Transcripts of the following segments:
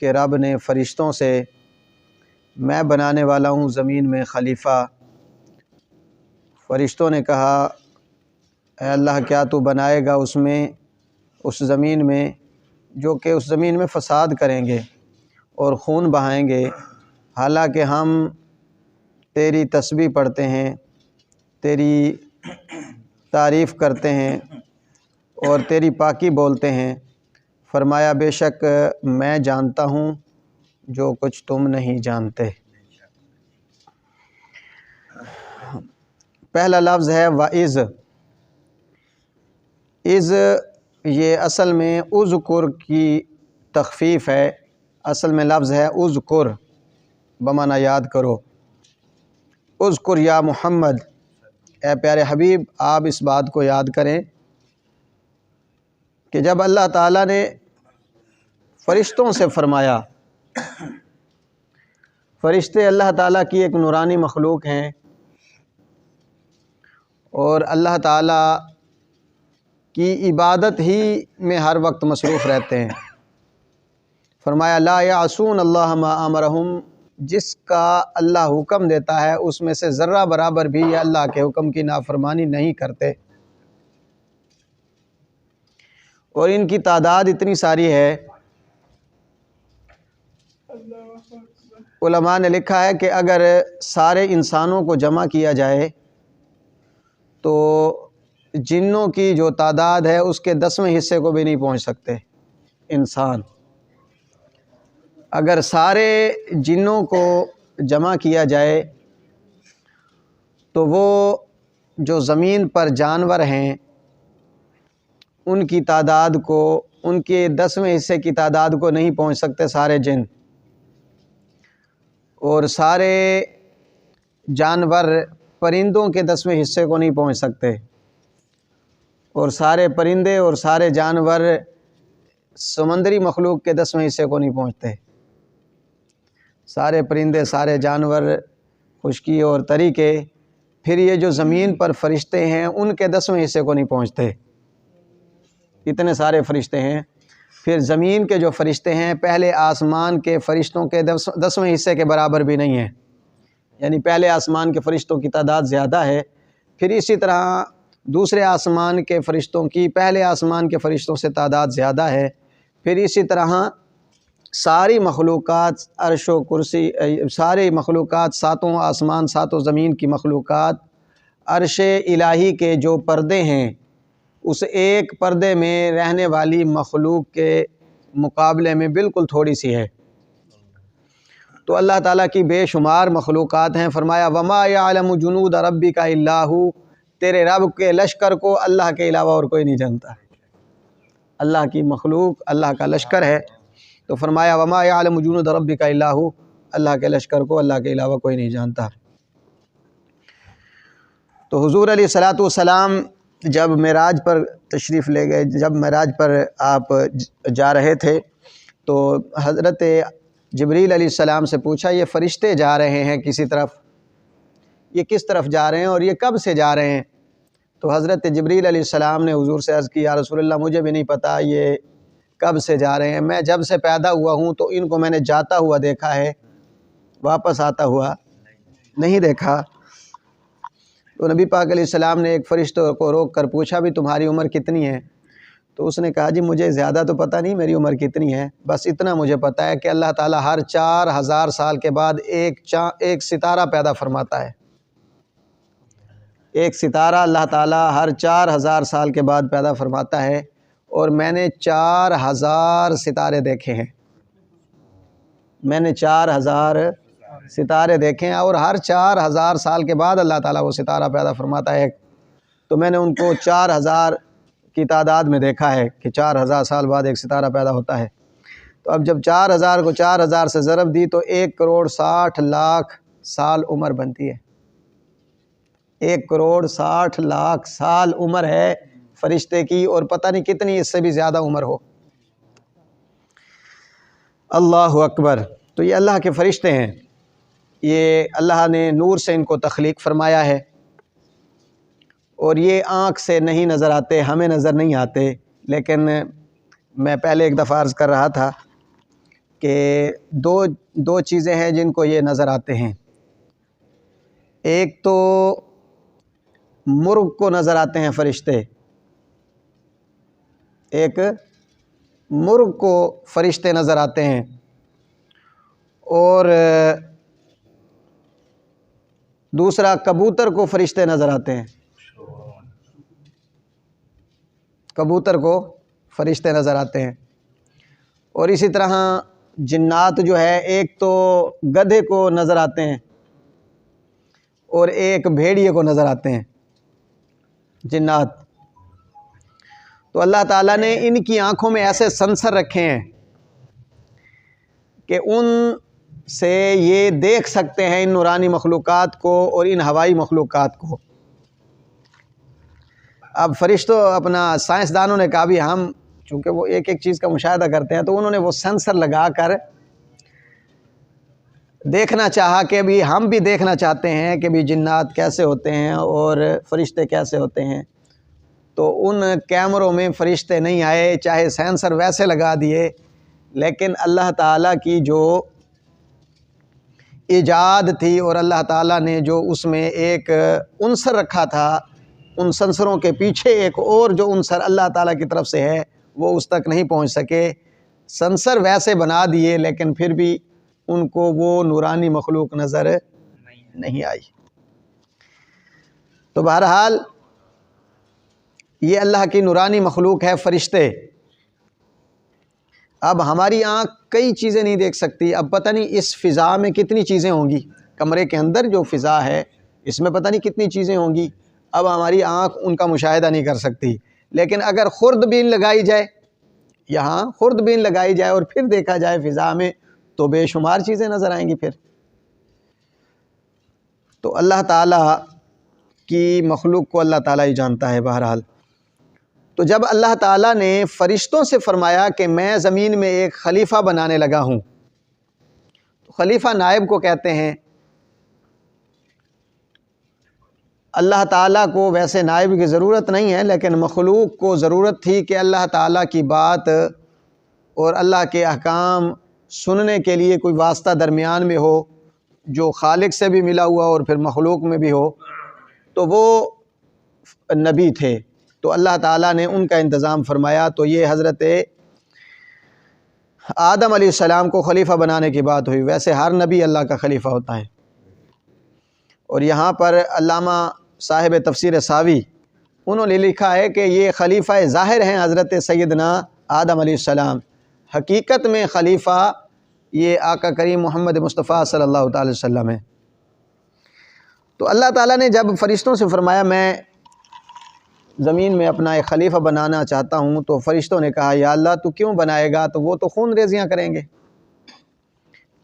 کہ رب نے فرشتوں سے میں بنانے والا ہوں زمین میں خلیفہ۔ فرشتوں نے کہا اے اللہ کیا تو بنائے گا اس زمین میں جو کہ اس زمین میں فساد کریں گے اور خون بہائیں گے، حالانکہ ہم تیری تسبیح پڑھتے ہیں، تیری تعریف کرتے ہیں اور تیری پاکی بولتے ہیں۔ فرمایا بے شک میں جانتا ہوں جو کچھ تم نہیں جانتے۔ پہلا لفظ ہے وَإِذْ۔ اذ یہ اصل میں اذکر کی تخفیف ہے، اصل میں لفظ ہے اذکر بمعنی یاد کرو۔ اذکر یا محمد، اے پیارے حبیب آپ اس بات کو یاد کریں کہ جب اللہ تعالیٰ نے فرشتوں سے فرمایا، فرشتے اللہ تعالیٰ کی ایک نورانی مخلوق ہیں اور اللہ تعالیٰ کی عبادت ہی میں ہر وقت مصروف رہتے ہیں۔ فرمایا لا یعصون اللہ ما امرہم، جس کا اللہ حکم دیتا ہے اس میں سے ذرہ برابر بھی یہ اللہ کے حکم کی نافرمانی نہیں کرتے، اور ان کی تعداد اتنی ساری ہے، علماء نے لکھا ہے کہ اگر سارے انسانوں کو جمع کیا جائے تو جنوں کی جو تعداد ہے اس کے 10ویں حصے کو بھی نہیں پہنچ سکتے انسان۔ اگر سارے جنوں کو جمع کیا جائے تو وہ جو زمین پر جانور ہیں ان کی تعداد کو، ان کے 10ویں حصے کی تعداد کو نہیں پہنچ سکتے سارے جن، اور سارے جانور پرندوں کے 10ویں حصے کو نہیں پہنچ سکتے، اور سارے پرندے اور سارے جانور سمندری مخلوق کے 10ویں حصے کو نہیں پہنچتے۔ سارے پرندے، سارے جانور خشکی اور تری کے، پھر یہ جو زمین پر فرشتے ہیں ان کے 10ویں حصے کو نہیں پہنچتے، اتنے سارے فرشتے ہیں۔ پھر زمین کے جو فرشتے ہیں پہلے آسمان کے فرشتوں کے 10ویں حصے کے برابر بھی نہیں ہیں، یعنی پہلے آسمان کے فرشتوں کی تعداد زیادہ ہے، پھر اسی طرح دوسرے آسمان کے فرشتوں کی پہلے آسمان کے فرشتوں سے تعداد زیادہ ہے، پھر اسی طرح ساری مخلوقات، عرش و کرسی، ساری مخلوقات، ساتوں آسمان ساتوں زمین کی مخلوقات عرش الہی کے جو پردے ہیں اس ایک پردے میں رہنے والی مخلوق کے مقابلے میں بالکل تھوڑی سی ہے۔ تو اللہ تعالیٰ کی بے شمار مخلوقات ہیں۔ فرمایا وما یعلم جنود ربک الا ھو، تیرے رب کے لشکر کو اللہ کے علاوہ اور کوئی نہیں جانتا۔ اللہ کی مخلوق اللہ کا لشکر ہے، تو فرمایا وما یعلم جنود ربک الا ھو، اللہ کے لشکر کو اللہ کے علاوہ کوئی نہیں جانتا۔ تو حضور علیہ الصلوۃ والسلام جب معراج پر تشریف لے گئے، جب معراج پر آپ جا رہے تھے تو حضرت جبریل علیہ السلام سے پوچھا یہ فرشتے جا رہے ہیں کسی طرف، یہ کس طرف جا رہے ہیں اور یہ کب سے جا رہے ہیں؟ تو حضرت جبریل علیہ السلام نے حضور سے عرض کی یا رسول اللہ مجھے بھی نہیں پتہ یہ کب سے جا رہے ہیں، میں جب سے پیدا ہوا ہوں تو ان کو میں نے جاتا ہوا دیکھا ہے، واپس آتا ہوا نہیں دیکھا۔ تو نبی پاک علیہ السلام نے ایک فرشتے کو روک کر پوچھا بھی تمہاری عمر کتنی ہے؟ تو اس نے کہا جی مجھے زیادہ تو پتہ نہیں میری عمر کتنی ہے، بس اتنا مجھے پتہ ہے کہ اللہ تعالیٰ ہر 4000 سال کے بعد ایک ستارہ پیدا فرماتا ہے، ایک ستارہ اللہ تعالیٰ ہر 4000 سال کے بعد پیدا فرماتا ہے، اور میں نے 4000 ستارے دیکھے ہیں، میں نے 4000 ستارے دیکھے ہیں، اور ہر 4000 سال کے بعد اللہ تعالیٰ وہ ستارہ پیدا فرماتا ہے، تو میں نے ان کو 4000 کی تعداد میں دیکھا ہے کہ 4000 سال بعد ایک ستارہ پیدا ہوتا ہے۔ تو اب جب 4000 کو 4000 سے ضرب دی تو 1,60,00,000 سال عمر بنتی ہے، 1,60,00,000 سال عمر ہے فرشتے کی، اور پتہ نہیں کتنی اس سے بھی زیادہ عمر ہو۔ اللہ اکبر۔ تو یہ اللہ کے فرشتے ہیں، یہ اللہ نے نور سے ان کو تخلیق فرمایا ہے، اور یہ آنکھ سے نہیں نظر آتے، ہمیں نظر نہیں آتے، لیکن میں پہلے ایک دفعہ عرض کر رہا تھا کہ دو چیزیں ہیں جن کو یہ نظر آتے ہیں. ایک تو مرغ کو نظر آتے ہیں فرشتے، ایک مرغ کو فرشتے نظر آتے ہیں، اور دوسرا کبوتر کو فرشتے نظر آتے ہیں. کبوتر کو فرشتے نظر آتے ہیں. اور اسی طرح جنات جو ہے، ایک تو گدھے کو نظر آتے ہیں اور ایک بھیڑیے کو نظر آتے ہیں جنات. تو اللہ تعالیٰ نے ان کی آنکھوں میں ایسے سنسر رکھے ہیں کہ ان سے یہ دیکھ سکتے ہیں ان نورانی مخلوقات کو اور ان ہوائی مخلوقات کو. اب فرشتوں اپنا سائنسدانوں نے کہا بھی ہم چونکہ وہ ایک ایک چیز کا مشاہدہ کرتے ہیں، تو انہوں نے وہ سینسر لگا کر دیکھنا چاہا کہ بھی ہم بھی دیکھنا چاہتے ہیں کہ بھی جنات کیسے ہوتے ہیں اور فرشتے کیسے ہوتے ہیں. تو ان کیمروں میں فرشتے نہیں آئے، چاہے سینسر ویسے لگا دیے، لیکن اللہ تعالیٰ کی جو ایجاد تھی اور اللہ تعالیٰ نے جو اس میں ایک عنصر رکھا تھا، ان سنسروں کے پیچھے ایک اور جو عنصر اللہ تعالیٰ کی طرف سے ہے وہ اس تک نہیں پہنچ سکے. سنسر ویسے بنا دیے لیکن پھر بھی ان کو وہ نورانی مخلوق نظر نہیں آئی. تو بہرحال یہ اللہ کی نورانی مخلوق ہے فرشتے. اب ہماری آنکھ کئی چیزیں نہیں دیکھ سکتی. اب پتہ نہیں اس فضا میں کتنی چیزیں ہوں گی، کمرے کے اندر جو فضا ہے اس میں پتہ نہیں کتنی چیزیں ہوں گی. اب ہماری آنکھ ان کا مشاہدہ نہیں کر سکتی، لیکن اگر خوردبین لگائی جائے، یہاں خوردبین لگائی جائے اور پھر دیکھا جائے فضا میں، تو بے شمار چیزیں نظر آئیں گی. پھر تو اللہ تعالیٰ کی مخلوق کو اللہ تعالیٰ ہی جانتا ہے. بہرحال تو جب اللہ تعالیٰ نے فرشتوں سے فرمایا کہ میں زمین میں ایک خلیفہ بنانے لگا ہوں، تو خلیفہ نائب کو کہتے ہیں. اللہ تعالیٰ کو ویسے نائب کی ضرورت نہیں ہے، لیکن مخلوق کو ضرورت تھی کہ اللہ تعالیٰ کی بات اور اللہ کے احکام سننے کے لیے کوئی واسطہ درمیان میں ہو جو خالق سے بھی ملا ہوا اور پھر مخلوق میں بھی ہو. تو وہ نبی تھے، تو اللہ تعالیٰ نے ان کا انتظام فرمایا. تو یہ حضرت آدم علیہ السلام کو خلیفہ بنانے کی بات ہوئی. ویسے ہر نبی اللہ کا خلیفہ ہوتا ہے. اور یہاں پر علامہ صاحب تفسیر ساوی انہوں نے لکھا ہے کہ یہ خلیفہ ظاہر ہیں حضرت سیدنا آدم علیہ السلام. حقیقت میں خلیفہ یہ آقا کریم محمد مصطفیٰ صلی اللہ تعالی وسلم ہے. تو اللہ تعالیٰ نے جب فرشتوں سے فرمایا میں زمین میں اپنا ایک خلیفہ بنانا چاہتا ہوں، تو فرشتوں نے کہا یا اللہ تو کیوں بنائے گا؟ تو وہ تو خون ریزیاں کریں گے.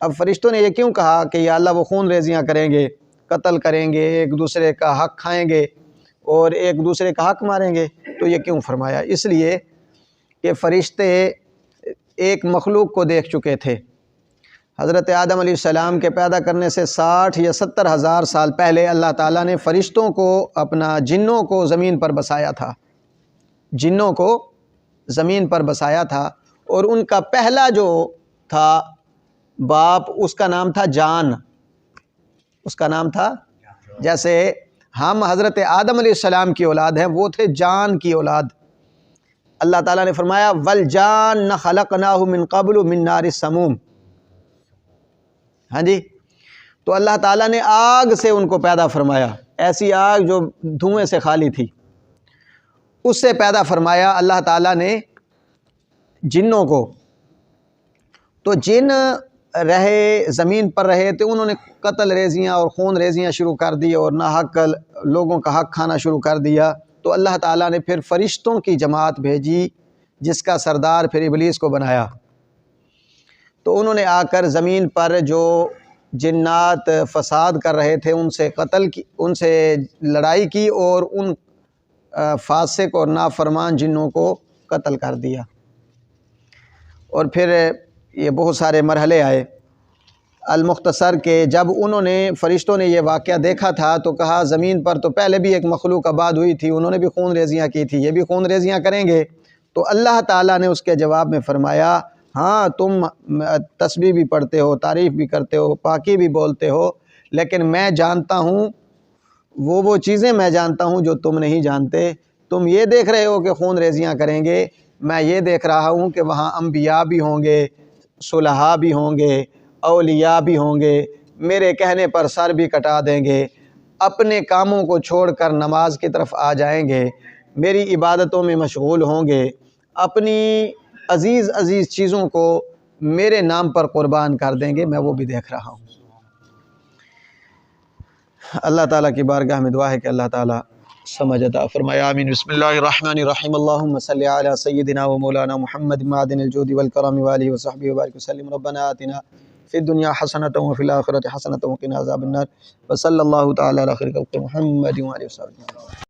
اب فرشتوں نے یہ کیوں کہا کہ یا اللہ وہ خون ریزیاں کریں گے، قتل کریں گے، ایک دوسرے کا حق کھائیں گے اور ایک دوسرے کا حق ماریں گے؟ تو یہ کیوں فرمایا؟ اس لیے کہ فرشتے ایک مخلوق کو دیکھ چکے تھے. حضرت آدم علیہ السلام کے پیدا کرنے سے 60 یا 70 ہزار سال پہلے اللہ تعالیٰ نے فرشتوں کو اپنا جنوں کو زمین پر بسایا تھا. جنوں کو زمین پر بسایا تھا، اور ان کا پہلا جو تھا باپ اس کا نام تھا جان. اس کا نام تھا، جیسے ہم حضرت آدم علیہ السلام کی اولاد ہیں، وہ تھے جان کی اولاد. اللہ تعالیٰ نے فرمایا وَالْجَانَّ خَلَقْنَاهُ مِن قَبْلُ مِن نَارِ السَّمُومِ. ہاں جی، تو اللہ تعالیٰ نے آگ سے ان کو پیدا فرمایا، ایسی آگ جو دھوئیں سے خالی تھی، اس سے پیدا فرمایا اللہ تعالیٰ نے جنوں کو. تو جن رہے زمین پر رہے تو انہوں نے قتل ریزیاں اور خون ریزیاں شروع کر دی اور ناحق لوگوں کا حق کھانا شروع کر دیا. تو اللہ تعالیٰ نے پھر فرشتوں کی جماعت بھیجی جس کا سردار پھر ابلیس کو بنایا. تو انہوں نے آ کر زمین پر جو جنات فساد کر رہے تھے ان سے قتل کی، ان سے لڑائی کی اور ان فاسق اور نافرمان جنوں کو قتل کر دیا. اور پھر یہ بہت سارے مرحلے آئے. المختصر کہ جب انہوں نے فرشتوں نے یہ واقعہ دیکھا تھا تو کہا زمین پر تو پہلے بھی ایک مخلوق آباد ہوئی تھی، انہوں نے بھی خون ریزیاں کی تھی، یہ بھی خون ریزیاں کریں گے. تو اللہ تعالیٰ نے اس کے جواب میں فرمایا ہاں تم تسبیح بھی پڑھتے ہو، تعریف بھی کرتے ہو، پاکی بھی بولتے ہو، لیکن میں جانتا ہوں وہ چیزیں میں جانتا ہوں جو تم نہیں جانتے۔ تم یہ دیکھ رہے ہو کہ خون ریزیاں کریں گے، میں یہ دیکھ رہا ہوں کہ وہاں انبیاء بھی ہوں گے، صلحاء بھی ہوں گے، اولیاء بھی ہوں گے، میرے کہنے پر سر بھی کٹا دیں گے، اپنے کاموں کو چھوڑ کر نماز کی طرف آ جائیں گے، میری عبادتوں میں مشغول ہوں گے، اپنی عزیز عزیز چیزوں کو میرے نام پر قربان کر دیں گے، میں وہ بھی دیکھ رہا ہوں۔ اللہ تعالیٰ کی بارگاہ میں دعا ہے کہ اللہ تعالیٰ سمجھ عطا فرمائے، آمین۔ بسم اللہ الرحمن الرحیم، اللہم صلی علی سیدنا و مولانا محمد معدن الجود والکرم وآلہ وصحبہ وبارک وسلم، ربنا آتنا فی الدنیا حسنۃ وفی الآخرۃ حسنۃ وقنا عذاب النار، وصلی اللہ تعالی علی خیر خلق محمد وآلہ وصحبہ۔